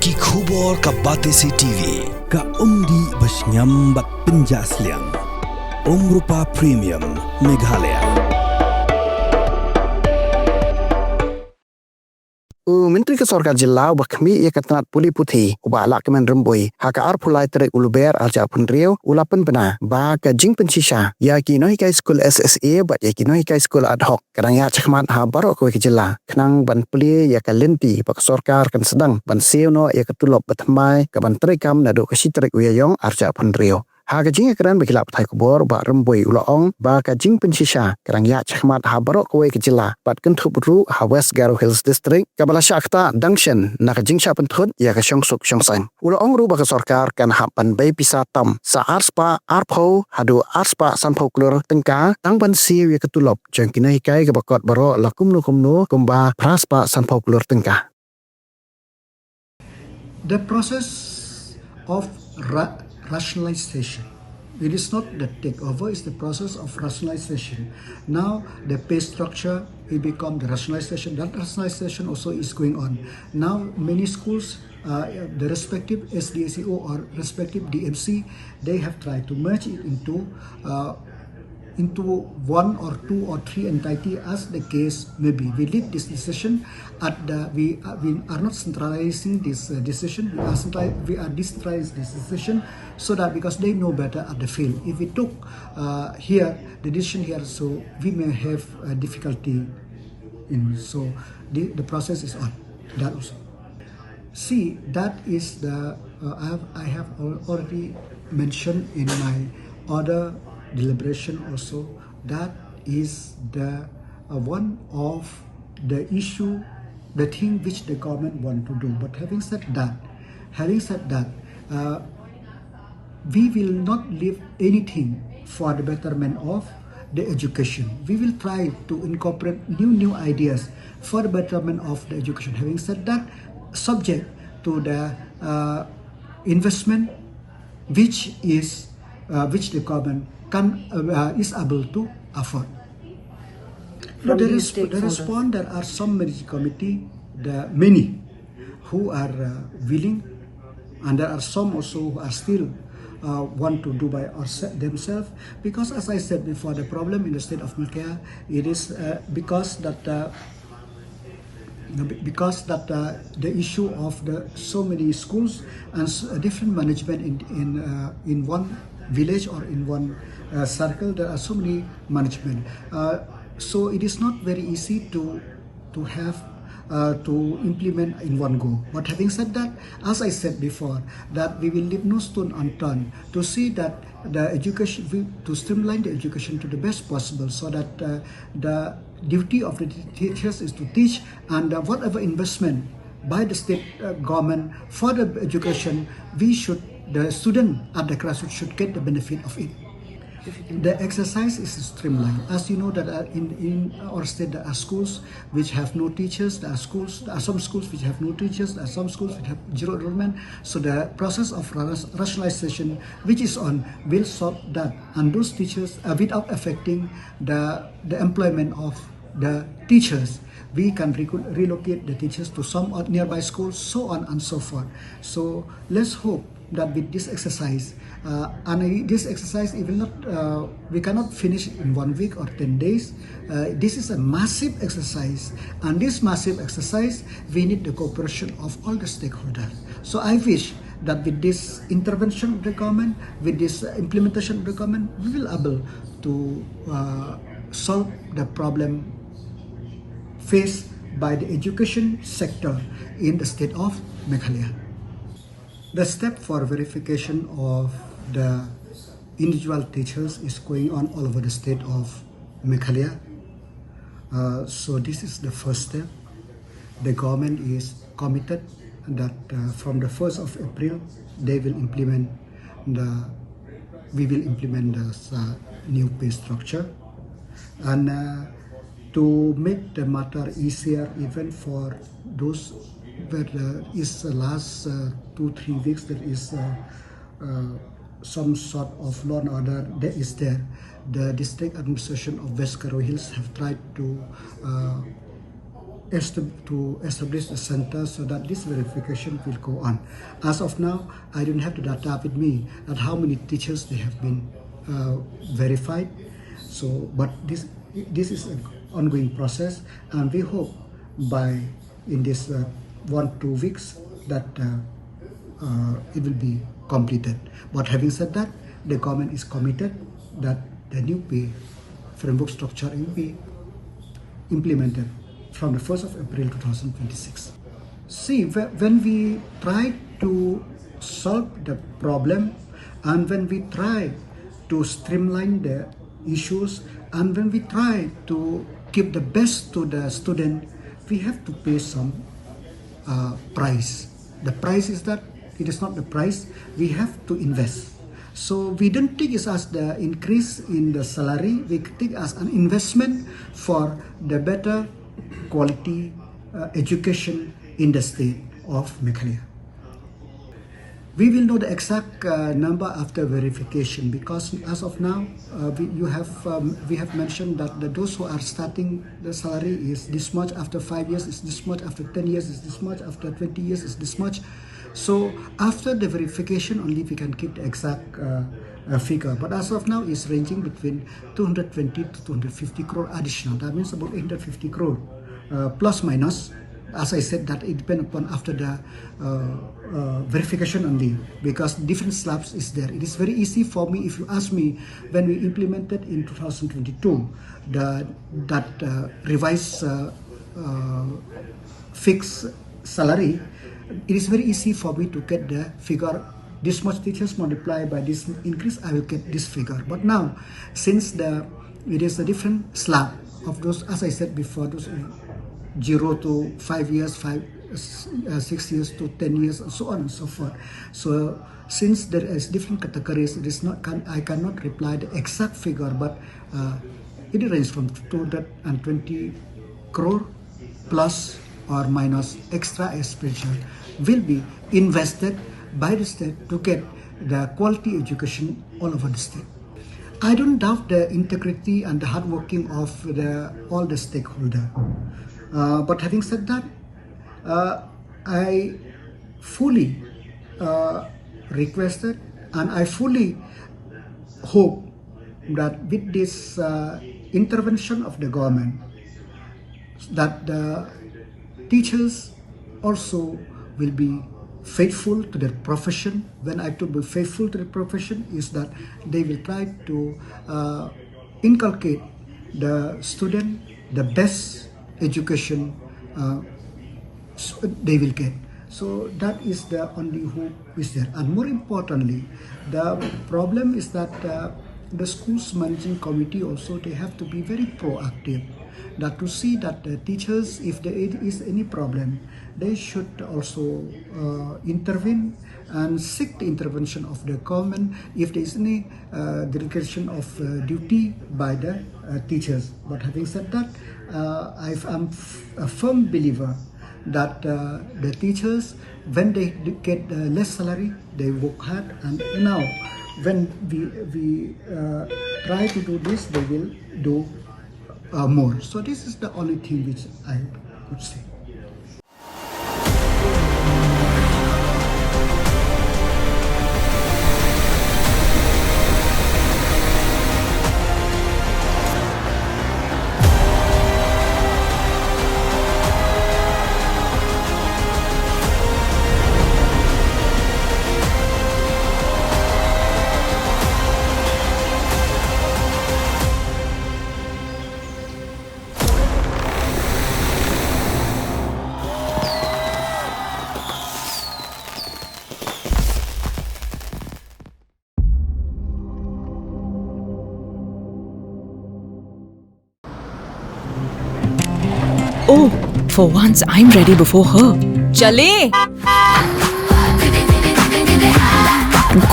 Ki khubor ka Batesi TV. Ka umdi basnyambat penjaslian. Rupa Premium Meghalaya. Menteri Sorkar Jylla bakmi ia katanat puli putih uba alak kemen rembui haka ar pulai terik uluber alja penriu ulapan bena ba ka jing pensisha ya ki Nonghikai School SSA ba ya ki Nonghikai School Adchoc kadang ya cakmat ha barok ko ke Jylla kenang ban puli ya ka lenti pak Sorkar kan sedang ban Siew no ya ka Tulop batmai ka ban terikam nadu ka siterik uyayong arja penriu ha ka jing keran bakilap thai kubor ba rembui ulaong ba ka jing pensisha kadang ya cakmat ha barok ko ke Jylla bat kentup ru ha West Garo Hills District ka Syakta Dangshen nak jingsa penthut ya ka syongsuk syongsan ulaong ru ba ka Sorkar kan hapan bay pisa tam sa arspa arpho hadu arspa sanpho Klur tengka tang ban Siew ya ka Tulop jang Nonghikai ka bakot baro lakumnu kumba praspa sanpho Klur tengka. The process of rationalization. It is not the takeover, it's the process of rationalization. Now the pay structure will become the rationalization. That rationalization also is going on. Now many schools, the respective SDSEO or respective DMC, they have tried to merge it into one or two or three entity as the case may be. We leave this decision at we are not centralizing this decision. We are decentralizing this decision so that because they know better at the field. If we took here the decision here, so we may have difficulty in. So the process is on that also. See, that is the I have already mentioned in my other deliberation also, that is the one of the issue, the thing which the government want to do. But having said that, we will not leave anything for the betterment of the education. We will try to incorporate new ideas for the betterment of the education. Having said that, subject to the investment which the government is able to afford. Now, the response, there are some merit committee, many who are willing, and there are some also who are still want to do by themselves, because as I said before, the problem in the state of Meghalaya, it is because that the issue of the so many schools and different management in one village or in one circle, there are so many management. So it is not very easy to have to implement in one go. But having said that, as I said before, that we will leave no stone unturned to see that the education, to streamline the education to the best possible, so that the duty of the teachers is to teach, and whatever investment by the state government for the education, the student at the grassroots should get the benefit of it. The exercise is streamlined. As you know that in our state there are schools which have no teachers, there are some schools which have no teachers, there are some schools which have zero enrollment. So the process of rationalization which is on will solve that, and those teachers without affecting the employment of the teachers. We can relocate the teachers to some nearby schools, so on and so forth. So let's hope that with this exercise, this exercise even not we cannot finish in 1 week or 10 days. This is a massive exercise, and this massive exercise we need the cooperation of all the stakeholders. So I wish that with this intervention of the government, with this implementation of the government, we will able to solve the problem faced by the education sector in the state of Meghalaya. The step for verification of the individual teachers is going on all over the state of Meghalaya. So this is the first step. The government is committed that from the 1st of April, we will implement the new pay structure. And to make the matter easier even for those where there is the last 2-3 weeks there is some sort of law and order that is there. The district administration of West Garo Hills have tried to to establish the center so that this verification will go on. As of now, I don't have the data with me at how many teachers they have been verified. So, but this is an ongoing process, and we hope by in this 1-2 weeks that it will be completed. But having said that, the government is committed that the new pay framework structure will be implemented from the 1st of April 2026. See, when we try to solve the problem, and when we try to streamline the issues, and when we try to give the best to the student, we have to pay some price. The price is that it is not the price, we have to invest. So we don't take it as the increase in the salary, we take it as an investment for the better quality education in the state of Meghalaya. We will know the exact number after verification, because as of now, we have mentioned that those who are starting the salary is this much, after 5 years is this much, after 10 years is this much, after 20 years is this much. So after the verification only we can keep the exact figure. But as of now, it's ranging between 220 to 250 crore additional. That means about 850 crore plus minus. As I said, that it depends upon after the verification only, because different slabs is there. It is very easy for me, if you ask me, when we implemented in 2022 that revised fixed salary, it is very easy for me to get the figure. This much teachers multiplied by this increase, I will get this figure. But now, since it is a different slab of those, as I said before, those 0 to 5 years, 6 years to 10 years, and so on and so forth. So since there is different categories, it is not I cannot reply the exact figure, but it ranges from 220 crore plus or minus extra expenditure will be invested by the state to get the quality education all over the state. I don't doubt the integrity and the hard working of all the stakeholders. But having said that, I fully requested, and I fully hope that with this intervention of the government, that the teachers also will be faithful to their profession. When I talk about faithful to the profession, is that they will try to inculcate the student the best education they will get. So that is the only hope is there. And more importantly, the problem is that the school's managing committee also, they have to be very proactive, that to see that the teachers, if there is any problem, they should also intervene and seek the intervention of the government if there is any delegation of duty by the teachers. But having said that, I'm a firm believer that the teachers, when they get less salary, they work hard, and now when we try to do this, they will do more. So this is the only thing which I could say. Oh, for once I'm ready before her. Chale!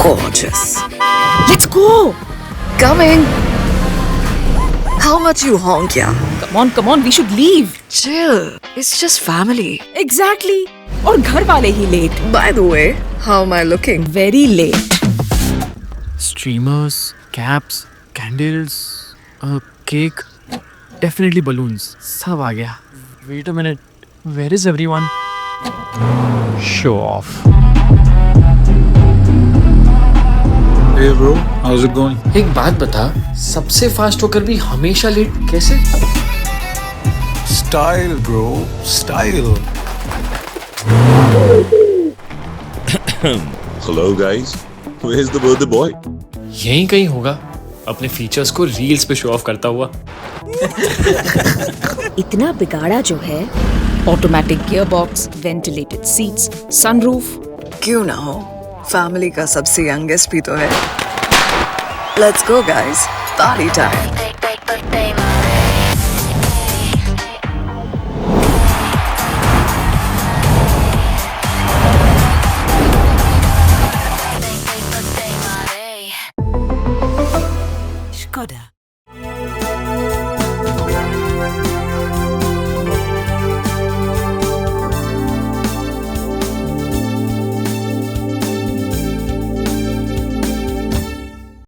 Gorgeous. Let's go! Coming. How much you honk, yeah? Come on, we should leave. Chill. It's just family. Exactly. और घर वाले ही late. By the way, how am I looking? Very late. Streamers, caps, candles, a cake, definitely balloons. सब आ गया. Wait a minute. Where is everyone? Show off. Hey bro, how's it going? एक बात बता, सबसे fast होकर भी हमेशा late कैसे? Style bro, style. Hello guys, where's the birthday boy? यहीं कहीं होगा, अपने फीचर्स को रील्स पे शो ऑफ करता हुआ। इतना बिगाड़ा जो है, automatic gear box, ventilated seats, sunroof. क्यों ना हो, फैमिली का सबसे यंगेस्ट भी तो है। Let's go guys, party time.